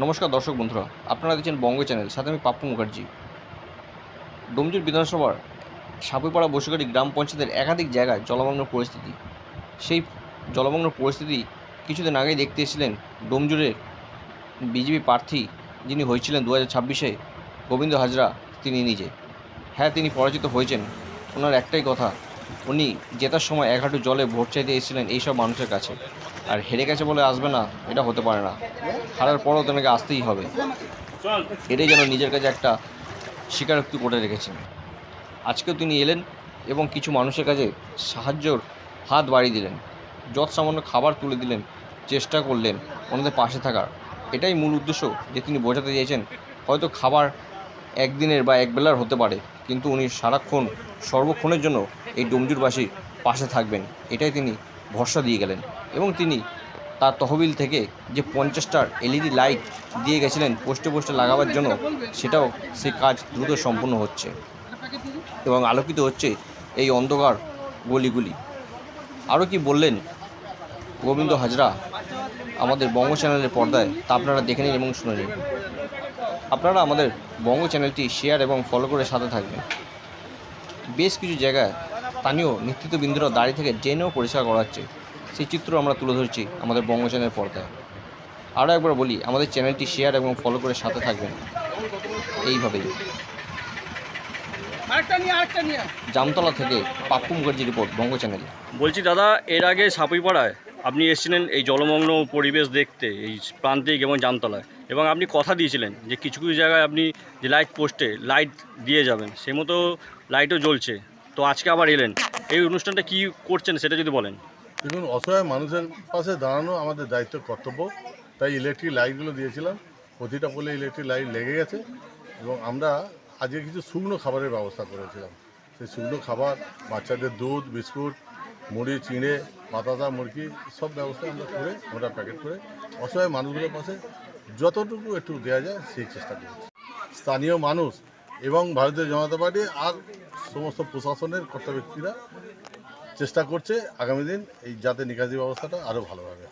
নমস্কার দর্শক বন্ধুরা, আপনারা দেখছেন বঙ্গ চ্যানেল, সাথে আমি পাপ্পু মুখার্জি। ডোমজুর বিধানসভার সাপুইপাড়া বসুগাড়ি গ্রাম পঞ্চায়েতের একাধিক জায়গায় জলমগ্ন পরিস্থিতি। সেই জলমগ্ন পরিস্থিতি কিছুদিন আগেই দেখতে এসেছিলেন ডোমজুরের বিজেপি প্রার্থী যিনি হয়েছিলেন 2026-এ, গোবিন্দ হাজরা তিনি নিজে। হ্যাঁ, তিনি পরাজিত হয়েছেন। ওনার একটাই কথা, উনি জেতার সময় এক হাঁটু জলে ভোট চাইতে এসেছিলেন এইসব মানুষের কাছে। আর হেরে গেছে বলে আসবে না, এটা হতে পারে না। হারার পরও তোমাকে আসতেই হবে, এটাই যেন নিজের কাছে একটা স্বীকারোক্তি করে রেখেছেন। আজকেও তিনি এলেন এবং কিছু মানুষের কাছে সাহায্যর হাত বাড়িয়ে দিলেন, যৎ সামান্য খাবার তুলে দিলেন, চেষ্টা করলেন ওনাদের পাশে থাকার। এটাই মূল উদ্দেশ্য, যে তিনি বোঝাতে চেয়েছেন হয়তো খাবার একদিনের বা একবেলার হতে পারে, কিন্তু উনি সারাক্ষণ সর্বক্ষণের জন্য এই ডোমজুরবাসীর পাশে থাকবেন, এটাই তিনি ভরসা দিয়ে গেলেন। এবং তিনি তার তহবিল থেকে যে 50টার LED লাইট দিয়ে গেছিলেন পোস্টে পোস্টে লাগাবার জন্য, সেটাও সেই কাজ দ্রুত সম্পূর্ণ হচ্ছে এবং আলোকিত হচ্ছে এই অন্ধকার গলিগুলি। আরও কি বললেন গোবিন্দ হাজরা আমাদের বঙ্গ চ্যানেলের পর্দায়, তা আপনারা দেখে নিন এবং শুনে নিন। আপনারা আমাদের বঙ্গ চ্যানেলটি শেয়ার এবং ফলো করে সাথে থাকবেন। বেশ কিছু জায়গায় স্থানীয় নেতৃত্ববৃন্দরা দাঁড়িয়ে থেকে ড্রেনও পরিষ্কার করা হচ্ছে, সেই চিত্র আমরা তুলে ধরছি আমাদের বঙ্গ চ্যানেলের পর্দায়। আরও একবার বলি, আমাদের চ্যানেলটি শেয়ার এবং ফলো করে সাথে থাকবেন এইভাবেই। জামতলা থেকে পাপ্পু মুখার্জি রিপোর্ট, বঙ্গ চ্যানেল। বলছি দাদা, এর আগে সাপুইপাড়ায় আপনি এসেছিলেন এই জলমগ্ন পরিবেশ দেখতে, এই প্রান্তিক এবং জামতলায়, এবং আপনি কথা দিয়েছিলেন যে কিছু কিছু জায়গায় আপনি যে লাইট পোস্টে লাইট দিয়ে যাবেন, সেই মতো লাইটও জ্বলছে। তো আজকে আবার এলেন, এই অনুষ্ঠানটা কি করছেন সেটা যদি বলেন। দেখুন, অসহায় মানুষের পাশে দাঁড়ানো আমাদের দায়িত্ব, কর্তব্য। তাই ইলেকট্রিক লাইটগুলো দিয়েছিলাম, প্রতিটা পোলে ইলেকট্রিক লাইট লেগে গেছে। এবং আমরা আজকে কিছু শুকনো খাবারের ব্যবস্থা করেছিলাম। সেই শুকনো খাবার, বাচ্চাদের দুধ, বিস্কুট, মুড়ি, চিঁড়ে, বাতাসা, মুরগি, সব ব্যবস্থা আমরা প্যাকেট করে অসহায় মানুষগুলোর পাশে যতটুকু একটু দেওয়া যায় সেই চেষ্টা করেছি। স্থানীয় মানুষ এবং ভারতীয় জনতা পার্টি আর সমস্ত প্রশাসনের কর্তা ব্যক্তিরা চেষ্টা করছে আগামী দিন এই যাতে নিকাশি ব্যবস্থাটা আরও ভালোভাবে।